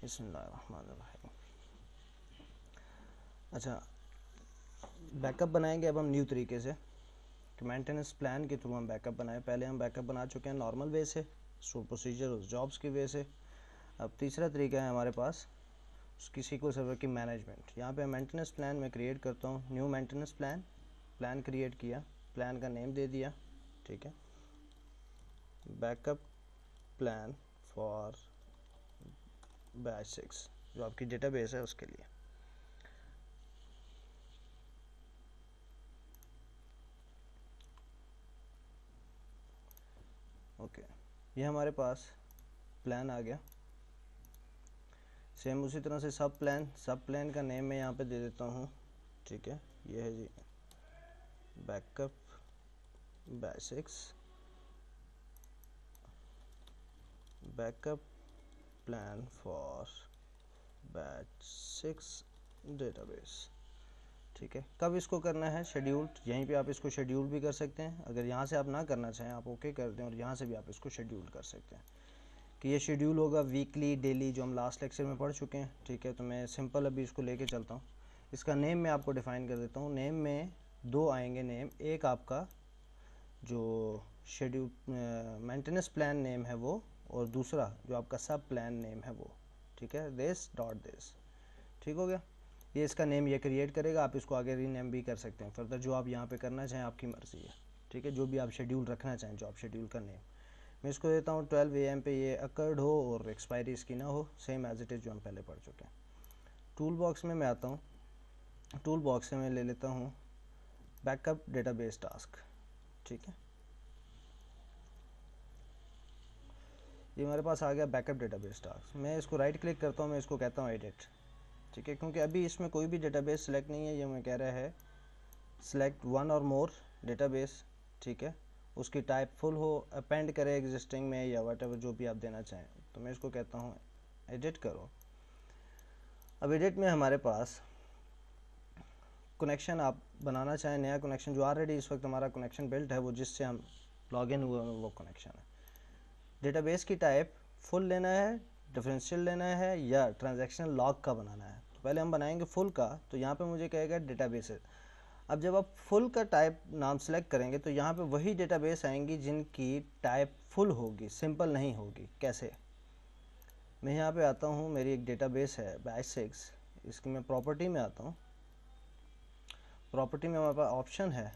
बिस्मिल्लाहिर्रहमानिर्रहीम। अच्छा, बैकअप बनाएंगे अब हम न्यू तरीके से कि मेंटेनेंस प्लान के थ्रू हम बैकअप बनाएं। पहले हम बैकअप बना चुके हैं नॉर्मल वे से, स्टोर प्रोसीजर उस जॉब्स की वे से। अब तीसरा तरीका है हमारे पास उसकी SQL सर्वर की मैनेजमेंट। यहाँ पे मेंटेनेंस प्लान मैं क्रिएट करता हूँ, न्यू मेंटेनेंस प्लान क्रिएट किया, प्लान का नेम दे दिया, ठीक है, बैकअप प्लान फॉर बैच 6 जो आपकी डेटाबेस है उसके लिए। ओके, ये हमारे पास प्लान आ गया। सेम उसी तरह से सब प्लान का नेम मैं यहाँ पे दे देता हूँ, ठीक है, ये है जी backup batch 6 backup plan for batch 6 database, ठीक है। कब इसको करना है शेड्यूल्ड, यहीं पे आप इसको शेड्यूल भी कर सकते हैं। अगर यहाँ से आप ना करना चाहें आप ओके कर दें, और यहाँ से भी आप इसको शेड्यूल कर सकते हैं कि ये शेड्यूल होगा वीकली, डेली, जो हम लास्ट लेक्चर में पढ़ चुके हैं, ठीक है। तो मैं सिंपल अभी इसको लेके चलता हूँ। इसका नेम मैं आपको डिफ़ाइन कर देता हूँ। नेम में दो आएंगे नेम, एक आपका जो शेड्यूल मेंटेनेंस प्लान नेम है वो, और दूसरा जो आपका सब प्लान नेम है वो, ठीक है, दिस डॉट दिस, ठीक हो गया। ये इसका नेम ये क्रिएट करेगा, आप इसको आगे रीनेम भी कर सकते हैं फर्दर, जो आप यहाँ पे करना चाहें आपकी मर्ज़ी है, ठीक है, जो भी आप शेड्यूल रखना चाहें, जो आप शेड्यूल का नेम। मैं इसको देता हूँ 12 AM पे ये अकर्ड हो और एक्सपायरी इसकी ना हो, सेम एज इट इज़ जो हम पहले पढ़ चुके हैं। टूल बॉक्स में मैं आता हूँ, टूल बॉक्स से मैं ले लेता हूँ बैकअप डेटाबेस टास्क, ठीक है। ये हमारे पास आ गया बैकअप डेटाबेस टास्क। मैं इसको राइट क्लिक करता हूँ, मैं इसको कहता हूँ एडिट, ठीक है, क्योंकि अभी इसमें कोई भी डेटाबेस सेलेक्ट नहीं है। ये मैं कह रहा है सेलेक्ट वन और मोर डेटाबेस, ठीक है, उसकी टाइप फुल हो, अपेंड करे एग्जिस्टिंग में या वट एवर जो भी आप देना चाहें। तो मैं इसको कहता हूँ एडिट करो। अब एडिट में हमारे पास कनेक्शन आप बनाना चाहें, नया कनेक्शन, जो ऑलरेडी इस वक्त हमारा कनेक्शन बिल्ट है, वो जिससे हम लॉगिन हुए हैं वो कनेक्शन है। डेटाबेस की टाइप फुल लेना है, डिफरेंशियल लेना है, या ट्रांजैक्शन लॉग का बनाना है। तो पहले हम बनाएंगे फुल का, तो यहाँ पे मुझे कहेगा डेटाबेस। अब जब आप फुल का टाइप नाम सेलेक्ट करेंगे तो यहाँ पे वही डेटाबेस आएंगी जिनकी टाइप फुल होगी, सिंपल नहीं होगी। कैसे? मैं यहाँ पे आता हूँ, मेरी एक डेटाबेस है बैच 6, इसकी मैं प्रॉपर्टी में आता हूँ। प्रॉपर्टी में हमारे पास ऑप्शन है,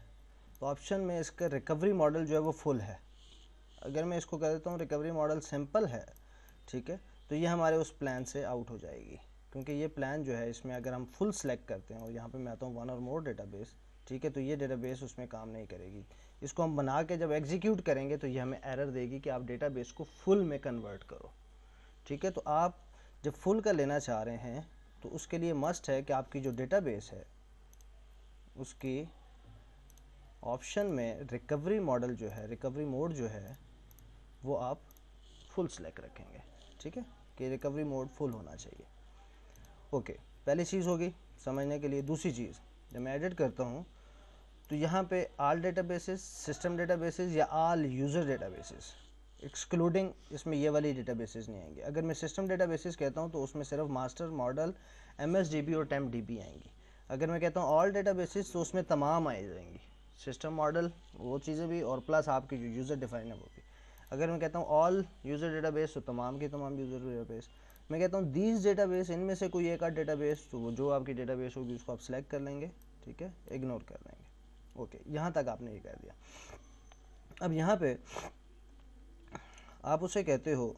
तो ऑप्शन में इसका रिकवरी मॉडल जो है वो फुल है। अगर मैं इसको कह देता हूँ रिकवरी मॉडल सिंपल है, ठीक है, तो ये हमारे उस प्लान से आउट हो जाएगी, क्योंकि ये प्लान जो है इसमें अगर हम फुल सेलेक्ट करते हैं और यहाँ पे मैं आता हूँ वन और मोर डेटाबेस, ठीक है, तो ये डेटाबेस उसमें काम नहीं करेगी। इसको हम बना के जब एग्जीक्यूट करेंगे तो ये हमें एरर देगी कि आप डेटाबेस को फुल में कन्वर्ट करो, ठीक है। तो आप जब फुल का लेना चाह रहे हैं तो उसके लिए मस्ट है कि आपकी जो डेटाबेस है उसकी ऑप्शन में रिकवरी मॉडल जो है, रिकवरी मोड जो है वो आप फुल सेलेक्ट रखेंगे, ठीक है, कि रिकवरी मोड फुल होना चाहिए। ओके, पहली चीज़ होगी समझने के लिए। दूसरी चीज़, जब मैं एडिट करता हूँ तो यहाँ पे ऑल डेटाबेसेस, सिस्टम डेटाबेसेस या ऑल यूज़र डेटाबेसेस, एक्सक्लूडिंग इसमें ये वाली डेटाबेसेस नहीं आएंगे। अगर मैं सिस्टम डेटाबेसेस कहता हूँ तो उसमें सिर्फ मास्टर, मॉडल, MSDB और TempDB आएंगी। अगर मैं कहता हूँ ऑल डेटाबेसेस तो उसमें तमाम आ जाएंगी, सिस्टम, मॉडल, वो चीज़ें भी, और प्लस आपकी जो यूज़र डिफाइन है वो भी। अगर मैं कहता हूँ ऑल यूज़र डेटाबेस तो तमाम की तमाम यूज़र डेटाबेस। मैं कहता हूँ दीज डेटाबेस, इनमें से कोई एक आध डेटाबेस, तो वो जो आपकी डेटाबेस होगी उसको आप सेलेक्ट कर लेंगे, ठीक है, इग्नोर कर देंगे। ओके, यहाँ तक आपने ये कह दिया। अब यहाँ पे आप उसे कहते हो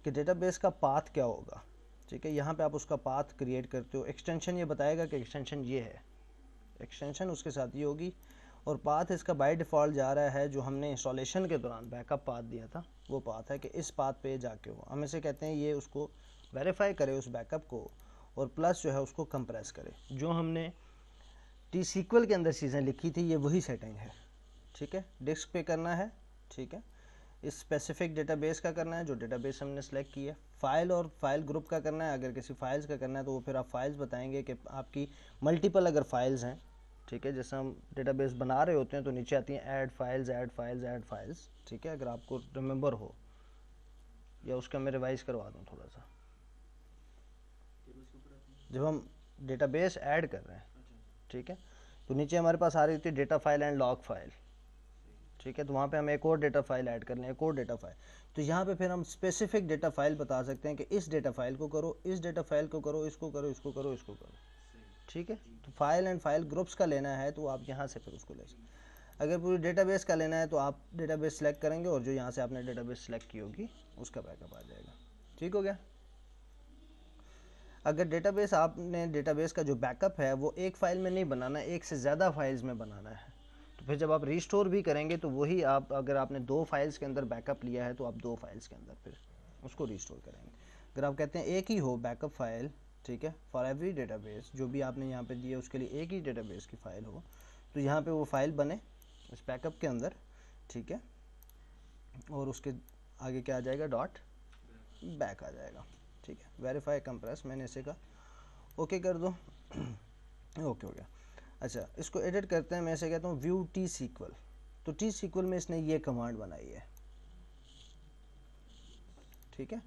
कि डेटाबेस का पाथ क्या होगा, ठीक है। यहाँ पे आप उसका पाथ क्रिएट करते हो। एक्सटेंशन ये बताएगा कि एक्सटेंशन ये है, एक्सटेंशन उसके साथ ये होगी, और पाथ इसका बाय डिफ़ॉल्ट जा रहा है जो हमने इंस्टॉलेशन के दौरान बैकअप पाथ दिया था, वो पाथ है कि इस पाथ पे जाके हो। हम इसे कहते हैं ये उसको वेरीफाई करे उस बैकअप को, और प्लस जो है उसको कंप्रेस करे। जो हमने T-SQL के अंदर चीज़ें लिखी थी ये वही सेटिंग है, ठीक है। डिस्क पे करना है, ठीक है, इस स्पेसिफिक डेटाबेस का करना है जो डेटाबेस हमने सेलेक्ट की है। फाइल और फाइल ग्रुप का करना है। अगर किसी फाइल्स का करना है तो वो फिर आप फाइल्स बताएंगे कि आपकी मल्टीपल अगर फाइल्स हैं ठीक है। जैसे हम डेटाबेस बना रहे होते हैं तो नीचे आती हैं add files add files add files, ठीक है, अगर आपको रिमेंबर हो, या उसका मैं रिवाइज करवा दूँ थोड़ा सा। जब हम डेटाबेस ऐड कर रहे हैं, ठीक है, तो नीचे हमारे पास आ रही थी data file and log file, ठीक है, तो वहाँ पे हम एक और डेटा फाइल ऐड कर लें, एक और डेटा फाइल। तो यहाँ पे फिर हम स्पेसिफिक डेटा फाइल बता सकते हैं कि इस डेटा फाइल को करो, इस डेटा फाइल को करो, इसको करो, इसको करो, इसको करो, ठीक है। तो फाइल एंड फाइल ग्रुप्स का लेना है तो आप यहाँ से फिर उसको ले सकते। अगर पूरी डेटाबेस का लेना है तो आप डेटाबेस सेलेक्ट करेंगे और जो यहाँ से आपने डेटाबेस सेलेक्ट की होगी उसका बैकअप आ जाएगा। ठीक हो गया। अगर डेटाबेस आपने डेटाबेस का जो बैकअप है वो एक फाइल में नहीं बनाना, एक से ज़्यादा फाइल्स में बनाना है, तो फिर जब आप रिस्टोर भी करेंगे तो वही आप, अगर आपने 2 फाइल्स के अंदर बैकअप लिया है तो आप 2 फाइल्स के अंदर फिर उसको रिस्टोर करेंगे। अगर आप कहते हैं एक ही हो बैकअप फाइल, ठीक है, फॉर एवरी डेटाबेस, जो भी आपने यहाँ पे दिया उसके लिए एक ही डेटाबेस की फ़ाइल हो, तो यहाँ पे वो फाइल बने इस बैकअप के अंदर, ठीक है, और उसके आगे क्या आ जाएगा, डॉट बैक आ जाएगा, ठीक है। वेरीफाई कंप्रेस, मैंने इसे कहा ओके कर दो, ओके हो गया। अच्छा, इसको एडिट करते हैं, मैं इसे कहता हूँ व्यू टी सीक्वल। तो टी सीक्वल में इसने ये कमांड बनाई है, ठीक है।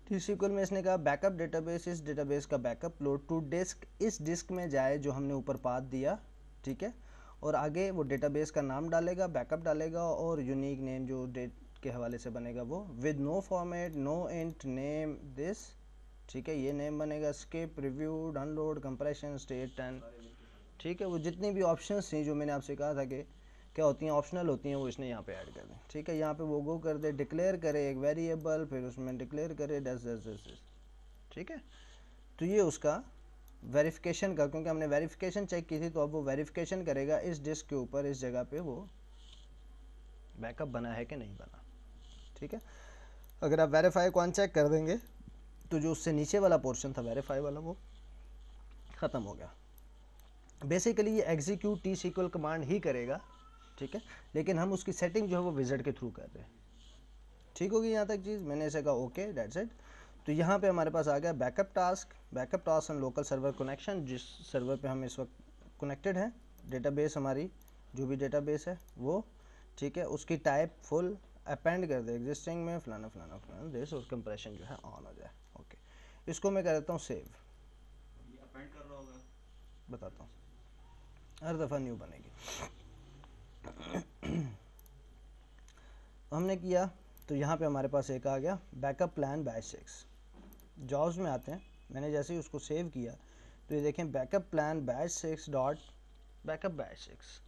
टी सीक्वल में इसने कहा बैकअप डेटाबेस, इस डेटाबेस का बैकअप लोड टू डिस्क, इस डिस्क में जाए जो हमने ऊपर पाथ दिया, ठीक है, और आगे वो डेटाबेस का नाम डालेगा, बैकअप डालेगा और यूनिक नेम जो डेट के हवाले से बनेगा वो, with no format, no int name this, ठीक है, ये नेम बनेगा, skip, review, download, compression, state end, ठीक है, वो जितनी भी ऑप्शंस थी जो मैंने आपसे कहा था कि क्या होती हैं, ऑप्शनल होती हैं, वो इसने यहाँ पे ऐड कर दें, ठीक है। यहाँ पे वो गो कर दे, डिक्लेयर करे एक वेरिएबल, फिर उसमें डिक्लेयर करे डस डस डस, ठीक है। तो ये उसका वेरिफिकेशन का, क्योंकि हमने वेरिफिकेशन चेक की थी तो अब वो वेरिफिकेशन करेगा इस डिस्क के ऊपर, इस जगह पे वो बैकअप बना है कि नहीं बना, ठीक है। अगर आप वेरीफाई को अनचेक कर देंगे तो जो उससे नीचे वाला पोर्शन था वेरीफाई वाला वो ख़त्म हो गया। बेसिकली ये एग्जीक्यूट टी सीक्वल कमांड ही करेगा, ठीक है, लेकिन हम उसकी सेटिंग जो है वो विज़ार्ड के थ्रू कर रहे हैं। ठीक होगी यहाँ तक चीज़, मैंने इसे कहा ओके दैट्स इट। तो यहाँ पे हमारे पास आ गया backup task and local server connection, जिस सर्वर पे हम इस वक्त कनेक्टेड हैं, डेटाबेस हमारी जो भी डेटाबेस है वो, ठीक है, उसकी टाइप फुल अपेंड कर दे एग्जिस्टिंग में फलाना फलाना फलाना देश, और कंप्रेशन जो है ऑन हो जाए। ओके, इसको मैं कर देता हूँ सेव, अपेंड कर रहा होगा, बताता हूँ, हर दफ़ा न्यू बनेगी। हमने किया तो यहाँ पे हमारे पास एक आ गया बैकअप प्लान बैच 6। जॉब्स में आते हैं, मैंने जैसे ही उसको सेव किया तो ये देखें backup plan batch 6 dot backup batch 6,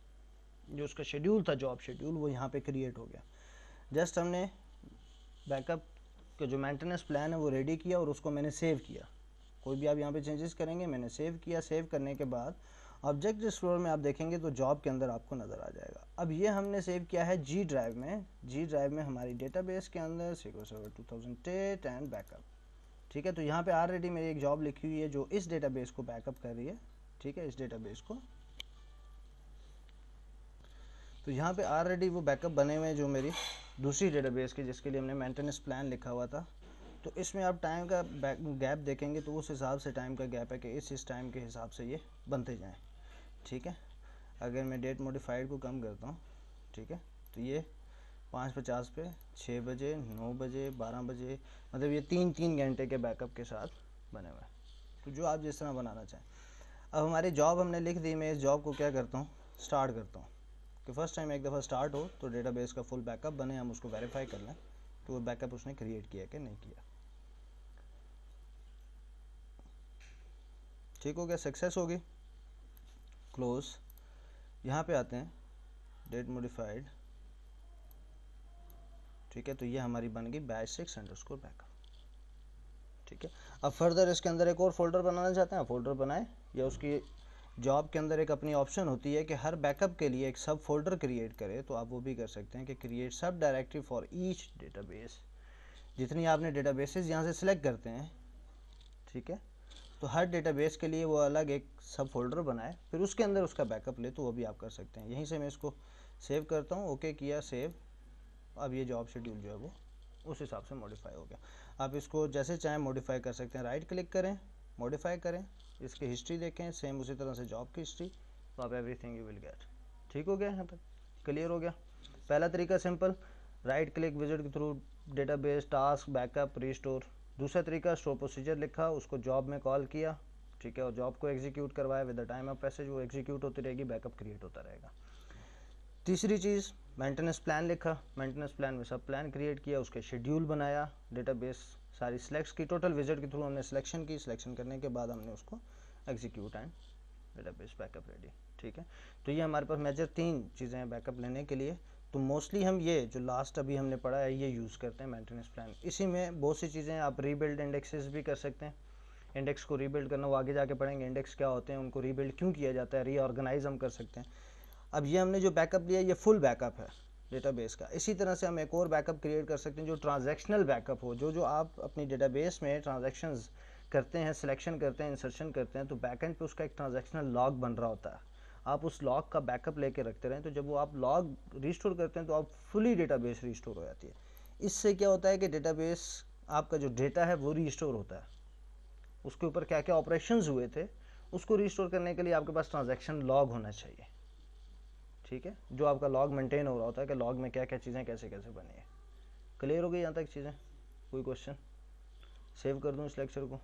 जो उसका शेड्यूल था, जॉब शेड्यूल, वो यहाँ पे क्रिएट हो गया। जस्ट हमने बैकअप का जो मेंटेनेंस प्लान है वो रेडी किया और उसको मैंने सेव किया। कोई भी आप यहाँ पे चेंजेस करेंगे, मैंने सेव किया। सेव करने के बाद ऑब्जेक्ट एक्सप्लोरर में आप देखेंगे तो जॉब के अंदर आपको नज़र आ जाएगा। अब ये हमने सेव किया है जी ड्राइव में, जी ड्राइव में हमारी डेटाबेस के अंदर SQL सर्वर 2008 एंड बैकअप, ठीक है। तो यहाँ पे ऑलरेडी मेरी एक जॉब लिखी हुई है जो इस डेटाबेस को बैकअप कर रही है, ठीक है, इस डेटाबेस को। तो यहाँ पे ऑलरेडी वो बैकअप बने हुए हैं जो मेरी दूसरी डेटाबेस के, जिसके लिए हमने मेंटेनेंस प्लान लिखा हुआ था। तो इसमें आप टाइम का गैप देखेंगे तो उस हिसाब से टाइम का गैप है कि इस टाइम के हिसाब से ये बनते जाएँ, ठीक है। अगर मैं डेट मॉडिफाइड को कम करता हूँ, ठीक है, तो ये 5:50 पे 6 बजे 9 बजे 12 बजे, मतलब ये 3-3 घंटे के बैकअप के साथ बने हुए हैं। तो जो आप जिस तरह बनाना चाहें। अब हमारी जॉब हमने लिख दी, मैं इस जॉब को क्या करता हूँ, स्टार्ट करता हूँ कि फ़र्स्ट टाइम एक दफ़ा स्टार्ट हो तो डेटाबेस का फुल बैकअप बने, हम उसको वेरीफाई कर लें कि वो बैकअप उसने क्रिएट किया कि नहीं किया। ठीक हो गया, सक्सेस होगी, क्लोज। यहाँ पे आते हैं डेट मॉडिफाइड, ठीक है, तो ये हमारी बन गई बैच 6 अंडरस्कोर बैकअप, ठीक है। अब फर्दर इसके अंदर एक और फोल्डर बनाना चाहते हैं, फोल्डर बनाएं, या उसकी जॉब के अंदर एक अपनी ऑप्शन होती है कि हर बैकअप के लिए एक सब फोल्डर क्रिएट करे, तो आप वो भी कर सकते हैं कि क्रिएट सब डायरेक्टरी फॉर ईच डेटाबेस। जितनी आपने डेटाबेसेस यहाँ से सिलेक्ट करते हैं, ठीक है, तो हर डेटाबेस के लिए वो अलग एक सब फोल्डर बनाए, फिर उसके अंदर उसका बैकअप ले, तो वो भी आप कर सकते हैं। यहीं से मैं इसको सेव करता हूँ, ओके किया, सेव। अब ये जॉब शेड्यूल जो है वो उस हिसाब से मॉडिफाई हो गया। आप इसको जैसे चाहें मॉडिफाई कर सकते हैं, राइट क्लिक करें, मॉडिफाई करें, इसकी हिस्ट्री देखें, सेम उसी तरह से जॉब की हिस्ट्री, तो आप एवरीथिंग यू विल गेट। ठीक हो गया, यहाँ तक क्लियर हो गया। पहला तरीका सिंपल, राइट क्लिक विजिट के through database, task, backup, restore. दूसरा तरीका, स्टोर प्रोसीजर लिखा, उसको जॉब में कॉल किया, ठीक है, और जॉब को एग्जीक्यूट करवाया with the time of passage, वो एग्जीक्यूट होती रहेगी, बैकअप क्रिएट होता रहेगा। तीसरी चीज़, मेंटेनेंस प्लान लिखा, मेंटेनेंस प्लान में सब प्लान क्रिएट किया, उसके शेड्यूल बनाया, डेटाबेस सारी सिलेक्ट की, टोटल विजिट के थ्रू हमने सिलेक्शन की, सिलेक्शन करने के बाद हमने उसको execute and database backup ready. ठीक है, तो ये हमारे पास मेजर 3 चीज़ें हैं बैकअप लेने के लिए। तो मोस्टली हम ये जो लास्ट अभी हमने पढ़ा है ये यूज़ करते हैं मेंटेनेंस प्लान। इसी में बहुत सी चीज़ें आप रीबिल्ड इंडेक्सेस भी कर सकते हैं। इंडेक्स को रीबिल्ड करना वो आगे जाके पढ़ेंगे, इंडेक्स क्या होते हैं, उनको रीबिल्ड क्यों किया जाता है, रीऑर्गेनाइज हम कर सकते हैं। अब ये हमने जो बैकअप लिया ये फुल बैकअप है डेटाबेस का। इसी तरह से हम एक और बैकअप क्रिएट कर सकते हैं जो ट्रांजैक्शनल बैकअप हो, जो आप अपनी डेटाबेस में ट्रांजैक्शंस करते हैं, सिलेक्शन करते हैं, इंसर्शन करते हैं, तो बैकएंड पे उसका एक ट्रांजैक्शनल लॉग बन रहा होता है। आप उस लॉग का बैकअप लेके रखते रहें, तो जब वो आप लॉग रिस्टोर करते हैं तो आप फुली डेटाबेस रिस्टोर हो जाती है। इससे क्या होता है कि डेटाबेस आपका जो डेटा है वो रिस्टोर होता है, उसके ऊपर क्या क्या ऑपरेशंस हुए थे उसको रिस्टोर करने के लिए आपके पास ट्रांजैक्शन लॉग होना चाहिए। ठीक है, जो आपका लॉग मेंटेन हो रहा होता है कि लॉग में क्या क्या चीज़ें कैसे कैसे बनी है। क्लियर हो गई यहाँ तक चीज़ें? कोई क्वेश्चन? सेव कर दूँ इस लेक्चर को?